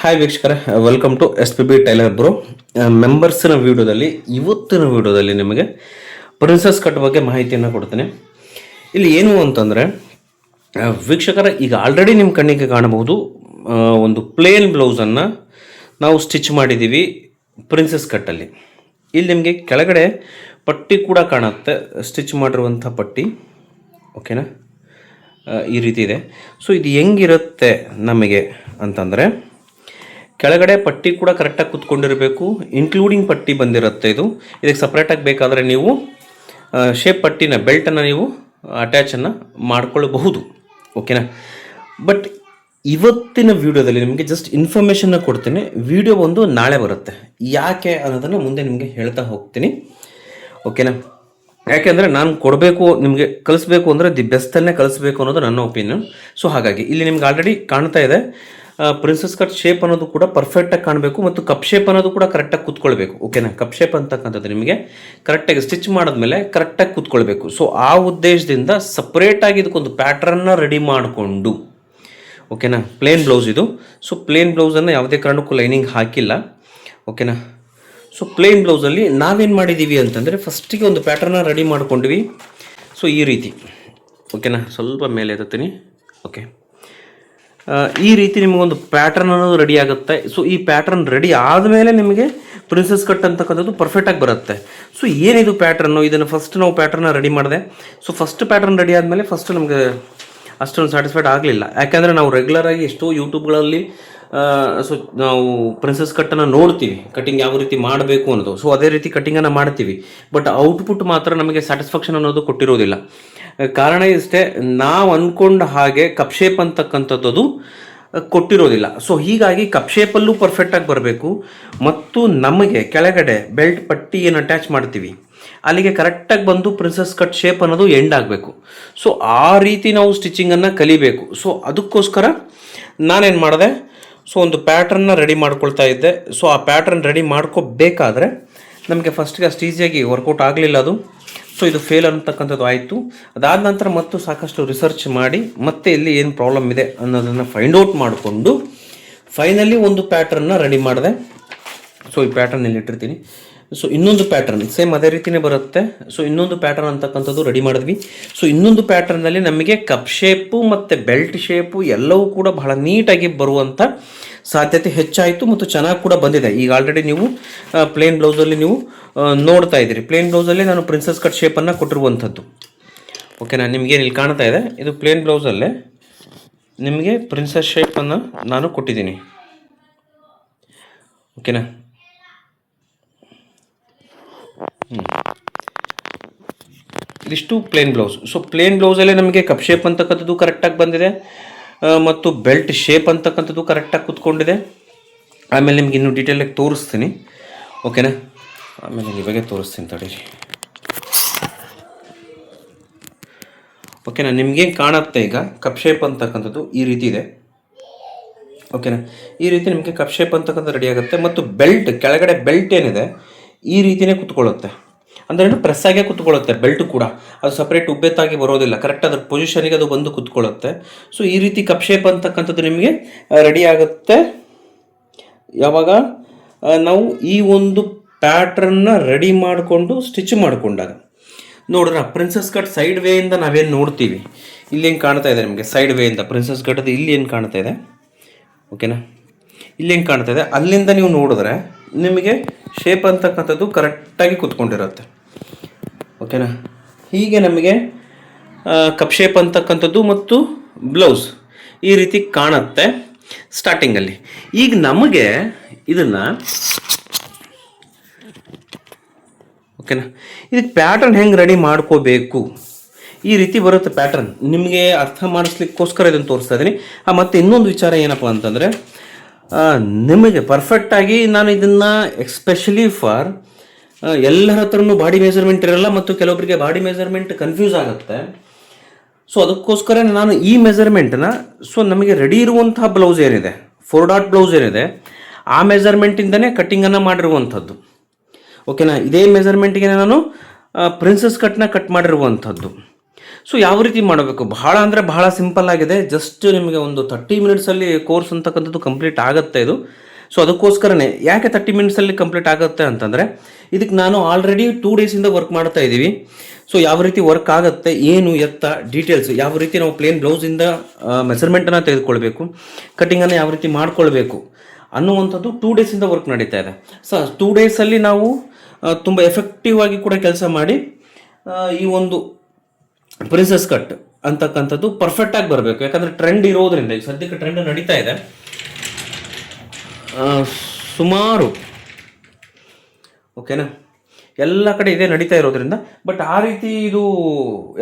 Hi ವೀಕ್ಷಕರೇ, welcome to S P B tailor bro. ಮೆಂಬರ್ಸ್ನ ವಿಡಿಯೋದಲ್ಲಿ ಇವತ್ತಿನ ವಿಡಿಯೋದಲ್ಲಿ ನಿಮಗೆ ಪ್ರಿನ್ಸಸ್ ಕಟ್ ಬಗ್ಗೆ ಮಾಹಿತಿಯನ್ನು ಕೊಡ್ತೇನೆ. ಇಲ್ಲಿ ಏನು ಅಂತಂದರೆ ವೀಕ್ಷಕರ, ಈಗ ಆಲ್ರೆಡಿ ನಿಮ್ಮ ಕಣ್ಣಿಗೆ ಕಾಣಬಹುದು ಒಂದು ಪ್ಲೇನ್ ಬ್ಲೌಸನ್ನು ನಾವು ಸ್ಟಿಚ್ ಮಾಡಿದ್ದೀವಿ ಪ್ರಿನ್ಸಸ್ ಕಟ್ಟಲ್ಲಿ. ಇಲ್ಲಿ ನಿಮಗೆ ಕೆಳಗಡೆ ಪಟ್ಟಿ ಕೂಡ ಕಾಣುತ್ತೆ, ಸ್ಟಿಚ್ ಮಾಡಿರುವಂಥ ಪಟ್ಟಿ. ಓಕೆನಾ, ಈ ರೀತಿ ಇದೆ. ಸೊ ಇದು ಹೆಂಗಿರುತ್ತೆ ನಮಗೆ ಅಂತಂದರೆ, ಕೆಳಗಡೆ ಪಟ್ಟಿ ಕೂಡ ಕರೆಕ್ಟಾಗಿ ಕೂತ್ಕೊಂಡಿರಬೇಕು, ಇನ್ಕ್ಲೂಡಿಂಗ್ ಪಟ್ಟಿ ಬಂದಿರುತ್ತೆ. ಇದಕ್ಕೆ ಸಪ್ರೇಟಾಗಿ ಬೇಕಾದರೆ ನೀವು ಶೇಪ್ ಪಟ್ಟಿನ ಬೆಲ್ಟನ್ನು ನೀವು ಅಟ್ಯಾಚನ್ನು ಮಾಡ್ಕೊಳ್ಬಹುದು. ಓಕೆನಾ, ಬಟ್ ಇವತ್ತಿನ ವಿಡಿಯೋದಲ್ಲಿ ನಿಮಗೆ ಜಸ್ಟ್ ಇನ್ಫಾರ್ಮೇಷನ್ನ ಕೊಡ್ತೀನಿ. ವಿಡಿಯೋ ಒಂದು ನಾಳೆ ಬರುತ್ತೆ, ಯಾಕೆ ಅನ್ನೋದನ್ನು ಮುಂದೆ ನಿಮಗೆ ಹೇಳ್ತಾ ಹೋಗ್ತೀನಿ. ಓಕೆನಾ, ಯಾಕೆಂದರೆ ನಾನು ಕೊಡಬೇಕು, ನಿಮಗೆ ಕಲಿಸ್ಬೇಕು ಅಂದರೆ ದಿ ಬೆಸ್ಟನ್ನೇ ಕಲಿಸ್ಬೇಕು ಅನ್ನೋದು ನನ್ನ ಒಪಿನಿಯನ್. ಸೊ ಹಾಗಾಗಿ ಇಲ್ಲಿ ನಿಮ್ಗೆ ಆಲ್ರೆಡಿ ಕಾಣ್ತಾ ಇದೆ, ಪ್ರಿನ್ಸಸ್ ಕಟ್ ಶೇಪ್ ಅನ್ನೋದು ಕೂಡ ಪರ್ಫೆಕ್ಟಾಗಿ ಕಾಣಬೇಕು ಮತ್ತು ಕಪ್ ಶೇಪ್ ಅನ್ನೋದು ಕೂಡ ಕರೆಕ್ಟಾಗಿ ಕೂತ್ಕೊಳ್ಬೇಕು. ಓಕೆನಾ, ಕಪ್ ಶೇಪ್ ಅಂತಕ್ಕಂಥದ್ದು ನಿಮಗೆ ಕರೆಕ್ಟಾಗಿ ಸ್ಟಿಚ್ ಮಾಡಿದ್ಮೇಲೆ ಕರೆಕ್ಟಾಗಿ ಕೂತ್ಕೊಳ್ಬೇಕು. ಸೊ ಆ ಉದ್ದೇಶದಿಂದ ಸಪ್ರೇಟಾಗಿ ಇದಕ್ಕೊಂದು ಪ್ಯಾಟ್ರನ್ನ ರೆಡಿ ಮಾಡಿಕೊಂಡು, ಓಕೆನಾ, ಪ್ಲೇನ್ ಬ್ಲೌಸ್ ಇದು. ಸೊ ಪ್ಲೇನ್ ಬ್ಲೌಸನ್ನು ಯಾವುದೇ ಕಾರಣಕ್ಕೂ ಲೈನಿಂಗ್ ಹಾಕಿಲ್ಲ. ಓಕೆನಾ, ಸೊ ಪ್ಲೇನ್ ಬ್ಲೌಸಲ್ಲಿ ನಾವೇನು ಮಾಡಿದ್ದೀವಿ ಅಂತಂದರೆ, ಫಸ್ಟಿಗೆ ಒಂದು ಪ್ಯಾಟ್ರನ್ನ ರೆಡಿ ಮಾಡ್ಕೊಂಡ್ವಿ. ಸೊ ಈ ರೀತಿ, ಓಕೆನಾ, ಸ್ವಲ್ಪ ಮೇಲೆ ಎತ್ತೀನಿ. ಓಕೆ, ಈ ರೀತಿ ನಿಮಗೊಂದು ಪ್ಯಾಟ್ರನ್ ಅನ್ನೋದು ರೆಡಿ ಆಗುತ್ತೆ. ಸೊ ಈ ಪ್ಯಾಟ್ರನ್ ರೆಡಿ ಆದಮೇಲೆ ನಿಮಗೆ ಪ್ರಿನ್ಸಸ್ ಕಟ್ ಅಂತಕ್ಕಂಥದ್ದು ಪರ್ಫೆಕ್ಟಾಗಿ ಬರುತ್ತೆ. ಸೊ ಏನಿದು ಪ್ಯಾಟ್ರನ್ನು, ಇದನ್ನು ಫಸ್ಟ್ ನಾವು ಪ್ಯಾಟ್ರನ್ನ ರೆಡಿ ಮಾಡಿದೆ. ಸೊ ಫಸ್ಟ್ ಪ್ಯಾಟ್ರನ್ ರೆಡಿ ಆದಮೇಲೆ ಫಸ್ಟ್ ನಮಗೆ ಅಷ್ಟೊಂದು ಸ್ಯಾಟಿಸ್ಫೈಡ್ ಆಗಲಿಲ್ಲ. ಯಾಕೆಂದರೆ ನಾವು ರೆಗ್ಯುಲರಾಗಿ ಎಷ್ಟೋ ಯೂಟ್ಯೂಬ್ಗಳಲ್ಲಿ ಸೊ ನಾವು ಪ್ರಿನ್ಸಸ್ ಕಟ್ಟನ್ನು ನೋಡ್ತೀವಿ, ಕಟಿಂಗ್ ಯಾವ ರೀತಿ ಮಾಡಬೇಕು ಅನ್ನೋದು. ಸೊ ಅದೇ ರೀತಿ ಕಟಿಂಗನ್ನು ಮಾಡ್ತೀವಿ, ಬಟ್ ಔಟ್ಪುಟ್ ಮಾತ್ರ ನಮಗೆ ಸ್ಯಾಟಿಸ್ಫ್ಯಾಕ್ಷನ್ ಅನ್ನೋದು ಕೊಟ್ಟಿರೋದಿಲ್ಲ. ಕಾರಣ ಇಷ್ಟೇ, ನಾವು ಅಂದ್ಕೊಂಡ ಹಾಗೆ ಕಪ್ ಶೇಪ್ ಅಂತಕ್ಕಂಥದ್ದು ಕೊಟ್ಟಿರೋದಿಲ್ಲ. ಸೊ ಹೀಗಾಗಿ ಕಪ್ ಶೇಪಲ್ಲೂ ಪರ್ಫೆಕ್ಟಾಗಿ ಬರಬೇಕು ಮತ್ತು ನಮಗೆ ಕೆಳಗಡೆ ಬೆಲ್ಟ್ ಪಟ್ಟಿ ಏನು ಅಟ್ಯಾಚ್ ಮಾಡ್ತೀವಿ ಅಲ್ಲಿಗೆ ಕರೆಕ್ಟಾಗಿ ಬಂದು ಪ್ರಿನ್ಸಸ್ ಕಟ್ ಶೇಪ್ ಅನ್ನೋದು ಎಂಡ್ ಆಗಬೇಕು. ಸೊ ಆ ರೀತಿ ನಾವು ಸ್ಟಿಚಿಂಗನ್ನು ಕಲಿಬೇಕು. ಸೊ ಅದಕ್ಕೋಸ್ಕರ ನಾನೇನು ಮಾಡಿದೆ, ಸೊ ಒಂದು ಪ್ಯಾಟ್ರನ್ನ ರೆಡಿ ಮಾಡ್ಕೊಳ್ತಾ ಇದ್ದೆ. ಸೊ ಆ ಪ್ಯಾಟ್ರನ್ ರೆಡಿ ಮಾಡ್ಕೋಬೇಕಾದ್ರೆ ನಮಗೆ ಫಸ್ಟಿಗೆ ಅಷ್ಟು ಈಸಿಯಾಗಿ ವರ್ಕೌಟ್ ಆಗಲಿಲ್ಲ ಅದು. ಸೊ ಇದು ಫೇಲ್ ಅಂತಕ್ಕಂಥದ್ದು ಆಯಿತು. ಅದಾದ ನಂತರ ಮತ್ತು ಸಾಕಷ್ಟು ರಿಸರ್ಚ್ ಮಾಡಿ ಮತ್ತೆ ಇಲ್ಲಿ ಏನು ಪ್ರಾಬ್ಲಮ್ ಇದೆ ಅನ್ನೋದನ್ನು ಫೈಂಡ್ ಔಟ್ ಮಾಡಿಕೊಂಡು ಫೈನಲಿ ಒಂದು ಪ್ಯಾಟ್ರನ್ನ ರೆಡಿ ಮಾಡಿದೆ. ಸೊ ಈ ಪ್ಯಾಟ್ರನ್ ಇಲ್ಲಿ ಇಟ್ಟಿರ್ತೀನಿ. ಸೊ ಇನ್ನೊಂದು ಪ್ಯಾಟ್ರನ್ ಸೇಮ್ ಅದೇ ರೀತಿಯೇ ಬರುತ್ತೆ. ಸೊ ಇನ್ನೊಂದು ಪ್ಯಾಟ್ರನ್ ಅಂತಕ್ಕಂಥದ್ದು ರೆಡಿ ಮಾಡಿದ್ವಿ. ಸೊ ಇನ್ನೊಂದು ಪ್ಯಾಟ್ರನ್ನಲ್ಲಿ ನಮಗೆ ಕಪ್ ಶೇಪು ಮತ್ತು ಬೆಲ್ಟ್ ಶೇಪು ಎಲ್ಲವೂ ಕೂಡ ಬಹಳ ನೀಟಾಗಿ ಬರುವಂಥ ಸಾಧ್ಯತೆ ಹೆಚ್ಚಾಯಿತು ಮತ್ತು ಚೆನ್ನಾಗಿ ಕೂಡ ಬಂದಿದೆ. ಈಗ ಆಲ್ರೆಡಿ ನೀವು ಪ್ಲೇನ್ ಬ್ಲೌಸಲ್ಲಿ ನೀವು ನೋಡ್ತಾ ಇದ್ದೀರಿ. ಪ್ಲೇನ್ ಬ್ಲೌಸಲ್ಲಿ ನಾನು ಪ್ರಿನ್ಸಸ್ ಕಟ್ ಶೇಪನ್ನು ಕೊಟ್ಟಿರುವಂಥದ್ದು. ಓಕೆನಾ, ನಿಮಗೇನು ಇಲ್ಲಿ ಕಾಣ್ತಾ ಇದೆ, ಇದು ಪ್ಲೇನ್ ಬ್ಲೌಸಲ್ಲೇ ನಿಮಗೆ ಪ್ರಿನ್ಸಸ್ ಶೇಪನ್ನು ನಾನು ಕೊಟ್ಟಿದ್ದೀನಿ. ಓಕೆನಾ, ಇದಿಷ್ಟು ಪ್ಲೇನ್ ಬ್ಲೌಸ್. ಸೊ ಪ್ಲೇನ್ ಬ್ಲೌಸಲ್ಲೇ ನಮಗೆ ಕಪ್ ಶೇಪ್ ಅಂತಕ್ಕಂಥದ್ದು ಕರೆಕ್ಟಾಗಿ ಬಂದಿದೆ ಮತ್ತು ಬೆಲ್ಟ್ ಶೇಪ್ ಅಂತಕ್ಕಂಥದ್ದು ಕರೆಕ್ಟಾಗಿ ಕೂತ್ಕೊಂಡಿದೆ. ಆಮೇಲೆ ನಿಮ್ಗೆ ಇನ್ನೂ ಡೀಟೇಲಾಗಿ ತೋರಿಸ್ತೀನಿ. ಓಕೆನಾ, ಆಮೇಲೆ ಇವಾಗೆ ತೋರಿಸ್ತೀನಿ ತಡೀರಿ. ಓಕೆನಾ, ನಿಮಗೇನು ಕಾಣುತ್ತೆ ಈಗ ಕಪ್ ಶೇಪ್ ಅಂತಕ್ಕಂಥದ್ದು ಈ ರೀತಿ ಇದೆ. ಓಕೆನಾ, ಈ ರೀತಿ ನಿಮಗೆ ಕಪ್ ಶೇಪ್ ಅಂತಕ್ಕಂಥದ್ದು ರೆಡಿ ಆಗುತ್ತೆ ಮತ್ತು ಬೆಲ್ಟ್ ಕೆಳಗಡೆ ಬೆಲ್ಟ್ ಏನಿದೆ ಈ ರೀತಿಯೇ ಕೂತ್ಕೊಳ್ಳುತ್ತೆ. ಅಂದರೆ ಪ್ರೆಸ್ ಆಗೇ ಕೂತ್ಕೊಳ್ಳುತ್ತೆ. ಬೆಲ್ಟು ಕೂಡ ಅದು ಸಪ್ರೇಟ್ ಉಬ್ಬೆತ್ತಾಗಿ ಬರೋದಿಲ್ಲ, ಕರೆಕ್ಟ್ ಅದ್ರ ಪೊಸಿಷನಿಗೆ ಅದು ಬಂದು ಕೂತ್ಕೊಳ್ಳುತ್ತೆ. ಸೊ ಈ ರೀತಿ ಕಪ್ ಶೇಪ್ ಅಂತಕ್ಕಂಥದ್ದು ನಿಮಗೆ ರೆಡಿ ಆಗುತ್ತೆ ಯಾವಾಗ ನಾವು ಈ ಒಂದು ಪ್ಯಾಟ್ರನ್ನ ರೆಡಿ ಮಾಡಿಕೊಂಡು ಸ್ಟಿಚ್ ಮಾಡಿಕೊಂಡಾಗ. ನೋಡ್ರ, ಪ್ರಿನ್ಸಸ್ ಕಟ್ ಸೈಡ್ ವೇಯಿಂದ ನಾವೇನು ನೋಡ್ತೀವಿ, ಇಲ್ಲೇನು ಕಾಣ್ತಾ ಇದೆ ನಿಮಗೆ ಸೈಡ್ ವೇಯಿಂದ ಪ್ರಿನ್ಸಸ್ ಕಟ್ಟದು ಇಲ್ಲಿ ಏನು ಕಾಣ್ತಾ ಇದೆ. ಓಕೆನಾ, ಇಲ್ಲೇನು ಕಾಣ್ತಾ ಇದೆ, ಅಲ್ಲಿಂದ ನೀವು ನೋಡಿದ್ರೆ ನಿಮಗೆ ಶೇಪ್ ಅಂತಕ್ಕಂಥದ್ದು ಕರೆಕ್ಟಾಗಿ ಕೂತ್ಕೊಂಡಿರುತ್ತೆ. ಓಕೆನಾ, ಹೀಗೆ ನಮಗೆ ಕಪ್ ಶೇಪ್ ಅಂತಕ್ಕಂಥದ್ದು ಮತ್ತು ಬ್ಲೌಸ್ ಈ ರೀತಿ ಕಾಣುತ್ತೆ ಸ್ಟಾರ್ಟಿಂಗಲ್ಲಿ. ಈಗ ನಮಗೆ ಇದನ್ನು ಓಕೆನಾ, ಇದಕ್ಕೆ ಪ್ಯಾಟ್ರನ್ ಹೆಂಗೆ ರೆಡಿ ಮಾಡ್ಕೋಬೇಕು ಈ ರೀತಿ ಬರುತ್ತೆ ಪ್ಯಾಟ್ರನ್. ನಿಮಗೆ ಅರ್ಥ ಮಾಡಿಸ್ಲಿಕ್ಕೋಸ್ಕರ ಇದನ್ನು ತೋರಿಸ್ತಾ ಇದ್ದೀನಿ. ಮತ್ತು ಇನ್ನೊಂದು ವಿಚಾರ ಏನಪ್ಪ ಅಂತಂದರೆ, ನಿಮಗೆ ಪರ್ಫೆಕ್ಟಾಗಿ ನಾನು ಇದನ್ನು ಎಕ್ಸ್ಪೆಷಲಿ ಫಾರ್ ಎಲ್ಲರ ಹತ್ರನೂ ಬಾಡಿ ಮೆಜರ್ಮೆಂಟ್ ಇರಲ್ಲ ಮತ್ತು ಕೆಲವೊಬ್ಬರಿಗೆ ಬಾಡಿ ಮೆಜರ್ಮೆಂಟ್ ಕನ್ಫ್ಯೂಸ್ ಆಗುತ್ತೆ. ಸೊ ಅದಕ್ಕೋಸ್ಕರ ನಾನು ಈ ಮೆಜರ್ಮೆಂಟನ್ನ, ಸೊ ನಮಗೆ ರೆಡಿ ಇರುವಂತಹ ಬ್ಲೌಸ್ ಏನಿದೆ 4 ಡಾಟ್ ಬ್ಲೌಸ್ ಏನಿದೆ ಆ ಮೆಜರ್ಮೆಂಟಿಂದನೇ ಕಟ್ಟಿಂಗನ್ನು ಮಾಡಿರುವಂಥದ್ದು. ಓಕೆನಾ, ಇದೇ ಮೆಜರ್ಮೆಂಟಿಗೆ ನಾನು ಪ್ರಿನ್ಸಸ್ ಕಟ್ನ ಕಟ್ ಮಾಡಿರುವಂಥದ್ದು. ಸೊ ಯಾವ ರೀತಿ ಮಾಡಬೇಕು, ಬಹಳ ಅಂದರೆ ಬಹಳ ಸಿಂಪಲ್ ಆಗಿದೆ. ಜಸ್ಟ್ ನಿಮಗೆ ಒಂದು 30 ಮಿನಿಟ್ಸಲ್ಲಿ ಕೋರ್ಸ್ ಅಂತಕ್ಕಂಥದ್ದು ಕಂಪ್ಲೀಟ್ ಆಗುತ್ತೆ ಇದು. ಸೊ ಅದಕ್ಕೋಸ್ಕರನೇ ಯಾಕೆ 30 ಮಿನಿಟ್ಸಲ್ಲಿ ಕಂಪ್ಲೀಟ್ ಆಗುತ್ತೆ ಅಂತಂದರೆ, ಇದಕ್ಕೆ ನಾನು ಆಲ್ರೆಡಿ 2 ಡೇಸಿಂದ ವರ್ಕ್ ಮಾಡ್ತಾ ಇದ್ದೀವಿ. ಸೊ ಯಾವ ರೀತಿ ವರ್ಕ್ ಆಗುತ್ತೆ, ಏನು ಎತ್ತ ಡೀಟೇಲ್ಸ್, ಯಾವ ರೀತಿ ನಾವು ಪ್ಲೇನ್ ಬ್ಲೌಸಿಂದ ಮೆಸರ್ಮೆಂಟನ್ನು ತೆಗೆದುಕೊಳ್ಬೇಕು, ಕಟಿಂಗನ್ನು ಯಾವ ರೀತಿ ಮಾಡ್ಕೊಳ್ಬೇಕು ಅನ್ನುವಂಥದ್ದು 2 ಡೇಸಿಂದ ವರ್ಕ್ ನಡೀತಾ ಇದೆ. ಸೊ 2 ಡೇಸಲ್ಲಿ ನಾವು ತುಂಬ ಎಫೆಕ್ಟಿವ್ ಆಗಿ ಕೂಡ ಕೆಲಸ ಮಾಡಿ ಈ ಒಂದು ಪ್ರಿನ್ಸಸ್ ಕಟ್ ಅಂತಕ್ಕಂಥದ್ದು ಪರ್ಫೆಕ್ಟಾಗಿ ಬರಬೇಕು. ಯಾಕಂದರೆ ಟ್ರೆಂಡ್ ಇರೋದ್ರಿಂದ, ಈಗ ಸದ್ಯಕ್ಕೆ ಟ್ರೆಂಡ್ ನಡೀತಾ ಇದೆ ಸುಮಾರು, ಓಕೆನಾ, ಎಲ್ಲ ಕಡೆ ಇದೇ ನಡೀತಾ ಇರೋದ್ರಿಂದ. ಬಟ್ ಆ ರೀತಿ ಇದು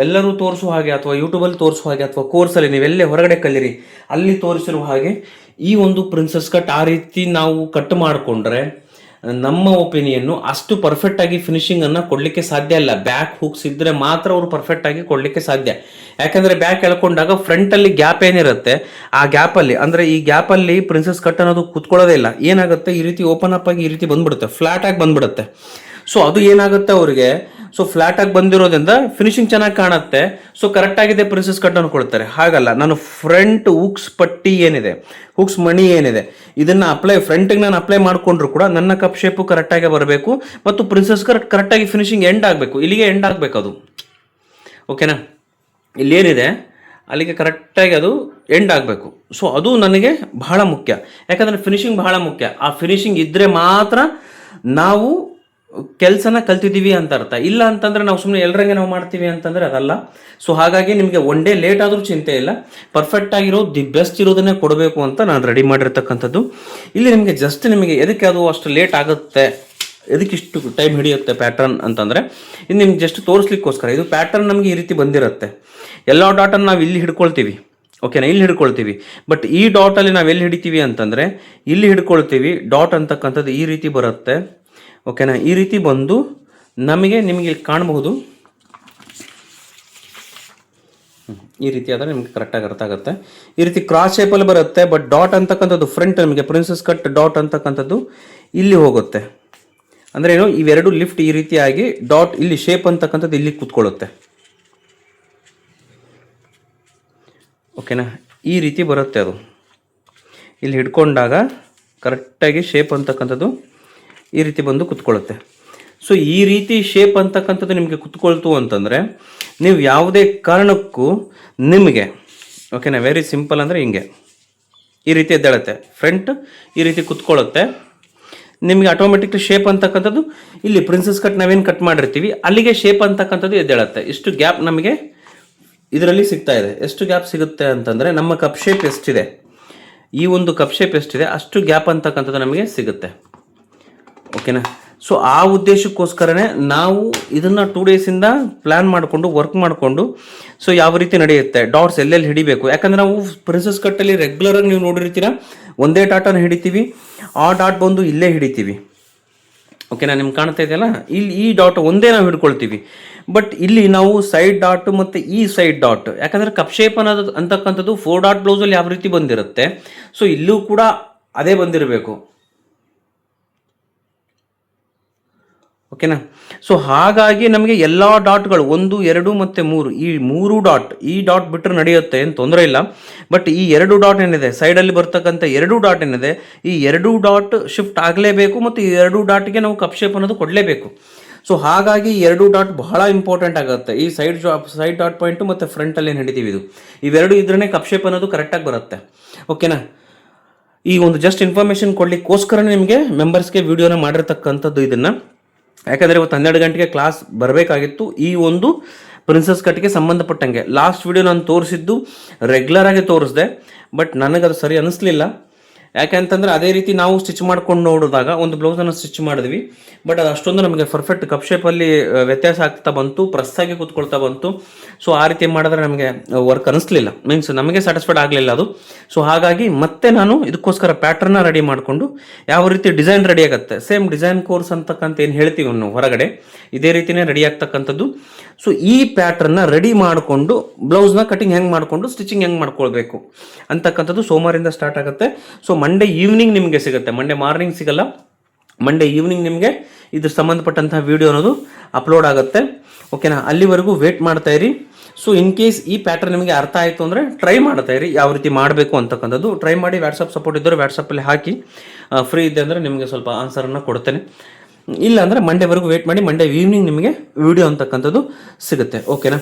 ಎಲ್ಲರೂ ತೋರಿಸುವ ಹಾಗೆ ಅಥವಾ ಯೂಟ್ಯೂಬಲ್ಲಿ ತೋರಿಸುವ ಹಾಗೆ ಅಥವಾ ಕೋರ್ಸಲ್ಲಿ ನೀವೆಲ್ಲೇ ಹೊರಗಡೆ ಕಲೀರಿ ಅಲ್ಲಿ ತೋರಿಸಿರುವ ಹಾಗೆ ಈ ಒಂದು ಪ್ರಿನ್ಸಸ್ ಕಟ್ ಆ ರೀತಿ ನಾವು ಕಟ್ ಮಾಡಿಕೊಂಡ್ರೆ ನಮ್ಮ ಒಪಿನಿಯನ್ನು ಅಷ್ಟು ಪರ್ಫೆಕ್ಟಾಗಿ ಫಿನಿಶಿಂಗನ್ನು ಕೊಡಲಿಕ್ಕೆ ಸಾಧ್ಯ ಇಲ್ಲ. ಬ್ಯಾಕ್ ಹುಕ್ಸ್ ಇದ್ದರೆ ಮಾತ್ರ ಅವರು ಪರ್ಫೆಕ್ಟಾಗಿ ಕೊಡಲಿಕ್ಕೆ ಸಾಧ್ಯ. ಯಾಕಂದರೆ ಬ್ಯಾಕ್ ಎಳ್ಕೊಂಡಾಗ ಫ್ರಂಟಲ್ಲಿ ಗ್ಯಾಪ್ ಏನಿರುತ್ತೆ ಆ ಗ್ಯಾಪಲ್ಲಿ, ಅಂದರೆ ಈ ಗ್ಯಾಪಲ್ಲಿ ಪ್ರಿನ್ಸಸ್ ಕಟ್ ಅನ್ನೋದು ಕೂತ್ಕೊಳ್ಳೋದೇ ಇಲ್ಲ. ಏನಾಗುತ್ತೆ, ಈ ರೀತಿ ಓಪನ್ ಅಪ್ ಆಗಿ ಈ ರೀತಿ ಬಂದ್ಬಿಡುತ್ತೆ, ಫ್ಲ್ಯಾಟಾಗಿ ಬಂದ್ಬಿಡುತ್ತೆ. ಸೊ ಅದು ಏನಾಗುತ್ತೆ ಅವರಿಗೆ, ಸೊ ಫ್ಲ್ಯಾಟಾಗಿ ಬಂದಿರೋದ್ರಿಂದ ಫಿನಿಶಿಂಗ್ ಚೆನ್ನಾಗಿ ಕಾಣುತ್ತೆ. ಸೊ ಕರೆಕ್ಟಾಗಿದೆ ಪ್ರಿನ್ಸಸ್ ಕಟ್ ಅನ್ಕೊಳ್ತಾರೆ. ಹಾಗಲ್ಲ, ನಾನು ಫ್ರಂಟ್ ಹುಕ್ಸ್ ಪಟ್ಟಿ ಏನಿದೆ, ಹುಕ್ಸ್ ಮಣಿ ಏನಿದೆ, ಇದನ್ನು ಫ್ರಂಟಿಗೆ ನಾನು ಅಪ್ಲೈ ಮಾಡಿಕೊಂಡ್ರು ಕೂಡ ನನ್ನ ಕಪ್ ಶೇಪು ಕರೆಕ್ಟಾಗಿ ಬರಬೇಕು ಮತ್ತು ಪ್ರಿನ್ಸಸ್ ಕಟ್ ಕರೆಕ್ಟಾಗಿ ಫಿನಿಶಿಂಗ್ ಎಂಡ್ ಆಗಬೇಕು, ಇಲ್ಲಿಗೆ ಎಂಡ್ ಆಗಬೇಕು ಅದು, ಓಕೆನಾ. ಇಲ್ಲೇನಿದೆ ಅಲ್ಲಿಗೆ ಕರೆಕ್ಟಾಗಿ ಅದು ಎಂಡ್ ಆಗಬೇಕು. ಸೊ ಅದು ನನಗೆ ಬಹಳ ಮುಖ್ಯ. ಯಾಕಂದರೆ ಫಿನಿಶಿಂಗ್ ಬಹಳ ಮುಖ್ಯ. ಆ ಫಿನಿಶಿಂಗ್ ಇದ್ದರೆ ಮಾತ್ರ ನಾವು ಕೆಲಸನ ಕಲ್ತಿದ್ದೀವಿ ಅಂತ ಅರ್ಥ. ಇಲ್ಲ ಅಂತಂದರೆ ನಾವು ಸುಮ್ಮನೆ ಎಲ್ಲರಂಗೆ ನಾವು ಮಾಡ್ತೀವಿ ಅಂತಂದರೆ ಅದಲ್ಲ. ಸೊ ಹಾಗಾಗಿ ನಿಮಗೆ ಒನ್ ಡೇ ಲೇಟ್ ಆದರೂ ಚಿಂತೆ ಇಲ್ಲ, ಪರ್ಫೆಕ್ಟ್ ಆಗಿರೋ ದಿ ಬೆಸ್ಟ್ ಇರೋದನ್ನೇ ಕೊಡಬೇಕು ಅಂತ ನಾನು ರೆಡಿ ಮಾಡಿರ್ತಕ್ಕಂಥದ್ದು. ಇಲ್ಲಿ ನಿಮಗೆ ಜಸ್ಟ್ ನಿಮಗೆ ಎದಕ್ಕೆ ಅದು ಅಷ್ಟು ಲೇಟ್ ಆಗುತ್ತೆ, ಎದಕ್ಕೆ ಇಷ್ಟು ಟೈಮ್ ಹಿಡಿಯುತ್ತೆ ಪ್ಯಾಟರ್ನ್ ಅಂತಂದರೆ, ಇದು ನಿಮ್ಗೆ ಜಸ್ಟ್ ತೋರಿಸ್ಲಿಕ್ಕೋಸ್ಕರ. ಇದು ಪ್ಯಾಟರ್ನ್ ನಮಗೆ ಈ ರೀತಿ ಬಂದಿರುತ್ತೆ. ಎಲ್ಲ ಡಾಟನ್ನು ನಾವು ಇಲ್ಲಿ ಹಿಡ್ಕೊಳ್ತೀವಿ, ಓಕೆನಾ, ಇಲ್ಲಿ ಹಿಡ್ಕೊಳ್ತೀವಿ. ಬಟ್ ಈ ಡಾಟಲ್ಲಿ ನಾವು ಎಲ್ಲಿ ಹಿಡಿತೀವಿ ಅಂತಂದರೆ ಇಲ್ಲಿ ಹಿಡ್ಕೊಳ್ತೀವಿ. ಡಾಟ್ ಅಂತಕ್ಕಂಥದ್ದು ಈ ರೀತಿ ಬರುತ್ತೆ, ಓಕೆನಾ. ಈ ರೀತಿ ಬಂದು ನಿಮಗೆ ಇಲ್ಲಿ ಕಾಣಬಹುದು, ಈ ರೀತಿ ಆದರೆ ನಿಮಗೆ ಕರೆಕ್ಟಾಗಿ ಅರ್ಥ ಆಗುತ್ತೆ. ಈ ರೀತಿ ಕ್ರಾಸ್ ಶೇಪಲ್ಲಿ ಬರುತ್ತೆ. ಬಟ್ ಡಾಟ್ ಅಂತಕ್ಕಂಥದ್ದು ಫ್ರಂಟ್ ನಿಮಗೆ ಪ್ರಿನ್ಸಸ್ ಕಟ್ ಡಾಟ್ ಅಂತಕ್ಕಂಥದ್ದು ಇಲ್ಲಿ ಹೋಗುತ್ತೆ. ಅಂದರೆ ಏನು, ಇವೆರಡು ಲಿಫ್ಟ್ ಈ ರೀತಿಯಾಗಿ ಡಾಟ್ ಇಲ್ಲಿ ಶೇಪ್ ಅಂತಕ್ಕಂಥದ್ದು ಇಲ್ಲಿ ಕೂತ್ಕೊಳ್ಳುತ್ತೆ, ಓಕೆನಾ. ಈ ರೀತಿ ಬರುತ್ತೆ ಅದು ಇಲ್ಲಿ ಹಿಡ್ಕೊಂಡಾಗ ಕರೆಕ್ಟಾಗಿ ಶೇಪ್ ಅಂತಕ್ಕಂಥದ್ದು ಈ ರೀತಿ ಬಂದು ಕುತ್ಕೊಳ್ಳುತ್ತೆ. ಸೊ ಈ ರೀತಿ ಶೇಪ್ ಅಂತಕ್ಕಂಥದ್ದು ನಿಮಗೆ ಕುತ್ಕೊಳ್ತು ಅಂತಂದರೆ ನೀವು ಯಾವುದೇ ಕಾರಣಕ್ಕೂ ನಿಮಗೆ, ಓಕೆನಾ, ವೆರಿ ಸಿಂಪಲ್ ಅಂದರೆ ಹಿಂಗೆ ಈ ರೀತಿ ಎದ್ದೇಳುತ್ತೆ, ಫ್ರಂಟ್ ಈ ರೀತಿ ಕುತ್ಕೊಳ್ಳುತ್ತೆ. ನಿಮಗೆ ಆಟೋಮೆಟಿಕ್ಲಿ ಶೇಪ್ ಅಂತಕ್ಕಂಥದ್ದು ಇಲ್ಲಿ ಪ್ರಿನ್ಸಸ್ ಕಟ್ ನಾವೇನು ಕಟ್ ಮಾಡಿರ್ತೀವಿ ಅಲ್ಲಿಗೆ ಶೇಪ್ ಅಂತಕ್ಕಂಥದ್ದು ಎದ್ದೇಳುತ್ತೆ. ಇಷ್ಟು ಗ್ಯಾಪ್ ನಮಗೆ ಇದರಲ್ಲಿ ಸಿಗ್ತಾ ಇದೆ. ಎಷ್ಟು ಗ್ಯಾಪ್ ಸಿಗುತ್ತೆ ಅಂತಂದರೆ ನಮ್ಮ ಕಪ್ ಶೇಪ್ ಎಷ್ಟಿದೆ, ಈ ಒಂದು ಕಪ್ ಶೇಪ್ ಎಷ್ಟಿದೆ ಅಷ್ಟು ಗ್ಯಾಪ್ ಅಂತಕ್ಕಂಥದ್ದು ನಮಗೆ ಸಿಗುತ್ತೆ, ಓಕೆನಾ. ಸೊ ಆ ಉದ್ದೇಶಕ್ಕೋಸ್ಕರನೇ ನಾವು ಇದನ್ನು 2 ಡೇಸಿಂದ ಪ್ಲ್ಯಾನ್ ಮಾಡಿಕೊಂಡು ವರ್ಕ್ ಮಾಡಿಕೊಂಡು, ಸೊ ಯಾವ ರೀತಿ ನಡೆಯುತ್ತೆ, ಡಾಟ್ಸ್ ಎಲ್ಲೆಲ್ಲಿ ಹಿಡಿಬೇಕು. ಯಾಕಂದರೆ ನಾವು ಪ್ರಿನ್ಸಸ್ ಕಟ್ಟಲ್ಲಿ ರೆಗ್ಯುಲರಾಗಿ ನೀವು ನೋಡಿರ್ತೀರ ಒಂದೇ ಡಾಟನ್ನು ಹಿಡಿತೀವಿ, ಆ ಡಾಟ್ ಬಂದು ಇಲ್ಲೇ ಹಿಡಿತೀವಿ, ಓಕೆನಾ. ನಿಮ್ಗೆ ಕಾಣ್ತಾ ಇದೆಯಲ್ಲ, ಇಲ್ಲಿ ಈ ಡಾಟ್ ಒಂದೇ ನಾವು ಹಿಡ್ಕೊಳ್ತೀವಿ. ಬಟ್ ಇಲ್ಲಿ ನಾವು ಸೈಡ್ ಡಾಟ್ ಮತ್ತು ಈ ಸೈಡ್ ಡಾಟ್, ಯಾಕಂದರೆ ಕಪ್ ಶೇಪ್ ಅನ್ನೋದು ಅಂತಕ್ಕಂಥದ್ದು 4 ಡಾಟ್ ಬ್ಲೌಸಲ್ಲಿ ಯಾವ ರೀತಿ ಬಂದಿರುತ್ತೆ, ಸೊ ಇಲ್ಲೂ ಕೂಡ ಅದೇ ಬಂದಿರಬೇಕು, ಓಕೆನಾ. ಸೊ ಹಾಗಾಗಿ ನಮಗೆ ಎಲ್ಲ ಡಾಟ್ಗಳು 1, 2 ಮತ್ತು 3, ಈ 3 ಡಾಟ್, ಈ ಡಾಟ್ ಬಿಟ್ಟರೆ ನಡೆಯುತ್ತೆ, ಏನು ತೊಂದರೆ ಇಲ್ಲ. ಬಟ್ ಈ 2 ಡಾಟ್ ಏನಿದೆ ಸೈಡಲ್ಲಿ ಬರ್ತಕ್ಕಂಥ 2 ಡಾಟ್ ಏನಿದೆ, ಈ 2 ಡಾಟ್ ಶಿಫ್ಟ್ ಆಗಲೇಬೇಕು ಮತ್ತು ಈ 2 ಡಾಟ್ಗೆ ನಾವು ಕಪ್ ಶೇಪ್ ಅನ್ನೋದು ಕೊಡಲೇಬೇಕು. ಸೊ ಹಾಗಾಗಿ 2 ಡಾಟ್ ಬಹಳ ಇಂಪಾರ್ಟೆಂಟ್ ಆಗುತ್ತೆ. ಈ ಸೈಡ್ ಡಾಟ್ ಪಾಯಿಂಟು ಮತ್ತು ಫ್ರಂಟಲ್ಲಿ ಏನು ಹಿಡಿತೀವಿ ಇದು, ಇವೆರಡು ಇದ್ರೇ ಕಪ್ ಶೇಪ್ ಅನ್ನೋದು ಕರೆಕ್ಟಾಗಿ ಬರುತ್ತೆ, ಓಕೆನಾ. ಈ ಒಂದು ಜಸ್ಟ್ ಇನ್ಫಾರ್ಮೇಷನ್ ಕೊಡಲಿಕ್ಕೋಸ್ಕರ ನಿಮಗೆ ಮೆಂಬರ್ಸ್ಗೆ ವಿಡಿಯೋನ ಮಾಡಿರ್ತಕ್ಕಂಥದ್ದು ಇದನ್ನು. ಯಾಕಂದರೆ ಇವತ್ತು 12 ಗಂಟೆಗೆ ಕ್ಲಾಸ್ ಬರಬೇಕಾಗಿತ್ತು ಈ ಒಂದು ಪ್ರಿನ್ಸಸ್ ಕಟ್ಗೆ ಸಂಬಂಧಪಟ್ಟಂಗೆ. ಲಾಸ್ಟ್ ವಿಡಿಯೋ ನಾನು ತೋರಿಸಿದ್ದು ರೆಗ್ಯುಲರಾಗಿ ತೋರಿಸಿದೆ, ಬಟ್ ನನಗದು ಸರಿ ಅನ್ನಿಸ್ಲಿಲ್ಲ. ಯಾಕೆಂತಂದರೆ ಅದೇ ರೀತಿ ನಾವು ಸ್ಟಿಚ್ ಮಾಡ್ಕೊಂಡು ನೋಡಿದಾಗ ಒಂದು ಬ್ಲೌಸನ್ನು ಸ್ಟಿಚ್ ಮಾಡಿದ್ವಿ, ಬಟ್ ಅದು ಅಷ್ಟೊಂದು ನಮಗೆ ಪರ್ಫೆಕ್ಟ್ ಕಪ್ ಶೇಪಲ್ಲಿ ವ್ಯತ್ಯಾಸ ಆಗ್ತಾ ಬಂತು, ಪ್ರೆಸ್ಸಾಗಿ ಕೂತ್ಕೊಳ್ತಾ ಬಂತು. ಸೊ ಆ ರೀತಿ ಮಾಡಿದ್ರೆ ನಮಗೆ ವರ್ಕ್ ಅನ್ನಿಸ್ಲಿಲ್ಲ, ಮೀನ್ಸ್ ನಮಗೆ ಸ್ಯಾಟಿಸ್ಫೈಡ್ ಆಗಲಿಲ್ಲ ಅದು. ಸೊ ಹಾಗಾಗಿ ಮತ್ತೆ ನಾನು ಇದಕ್ಕೋಸ್ಕರ ಪ್ಯಾಟ್ರನ್ನ ರೆಡಿ ಮಾಡಿಕೊಂಡು ಯಾವ ರೀತಿ ಡಿಸೈನ್ ರೆಡಿ ಆಗುತ್ತೆ, ಸೇಮ್ ಡಿಸೈನ್ ಕೋರ್ಸ್ ಅಂತಕ್ಕಂಥ ಏನು ಹೇಳ್ತೀವಿ ನಾವು ಹೊರಗಡೆ, ಇದೇ ರೀತಿಯೇ ರೆಡಿ ಆಗ್ತಕ್ಕಂಥದ್ದು. ಸೊ ಈ ಪ್ಯಾಟ್ರನ್ನ ರೆಡಿ ಮಾಡಿಕೊಂಡು ಬ್ಲೌಸ್ನ ಕಟಿಂಗ್ ಹೆಂಗೆ ಮಾಡಿಕೊಂಡು ಸ್ಟಿಚಿಂಗ್ ಹೆಂಗೆ ಮಾಡ್ಕೊಳ್ಬೇಕು ಅಂತಕ್ಕಂಥದ್ದು ಸೋಮವಾರದಿಂದ ಸ್ಟಾರ್ಟ್ ಆಗುತ್ತೆ. ಸೊ ಮಂಡೇ ಈವ್ನಿಂಗ್ ನಿಮಗೆ ಸಿಗುತ್ತೆ, ಮಂಡೇ ಮಾರ್ನಿಂಗ್ ಸಿಗಲ್ಲ, ಮಂಡೇ ಈವ್ನಿಂಗ್ ನಿಮಗೆ ಇದ್ರ ಸಂಬಂಧಪಟ್ಟಂತಹ ವಿಡಿಯೋ ಅನ್ನೋದು ಅಪ್ಲೋಡ್ ಆಗುತ್ತೆ, ಓಕೆನಾ. ಅಲ್ಲಿವರೆಗೂ ವೇಟ್ ಮಾಡ್ತಾ ಇರಿ, ಸೊ ಇನ್ ಕೇಸ್ ಈ ಪ್ಯಾಟರ್ನ್ ನಿಮಗೆ ಅರ್ಥ ಆಯಿತು ಅಂದರೆ ಟ್ರೈ ಮಾಡ್ತಾ ಇರಿ ಯಾವ ರೀತಿ ಮಾಡಬೇಕು ಅಂತಕ್ಕಂಥದ್ದು. ಟ್ರೈ ಮಾಡಿ, ವಾಟ್ಸಪ್ ಸಪೋರ್ಟ್ ಇದ್ದರೆ ವಾಟ್ಸಪ್ಪಲ್ಲಿ ಹಾಕಿ, ಫ್ರೀ ಇದೆ ಅಂದರೆ ನಿಮಗೆ ಸ್ವಲ್ಪ ಆನ್ಸರನ್ನು ಕೊಡ್ತೇನೆ. ಇಲ್ಲ ಅಂದರೆ ಮಂಡೇವರೆಗೂ ವೇಟ್ ಮಾಡಿ, ಮಂಡೇ ಈವ್ನಿಂಗ್ ನಿಮಗೆ ವಿಡಿಯೋ ಅಂತಕ್ಕಂಥದ್ದು ಸಿಗುತ್ತೆ. ಓಕೆನಾ?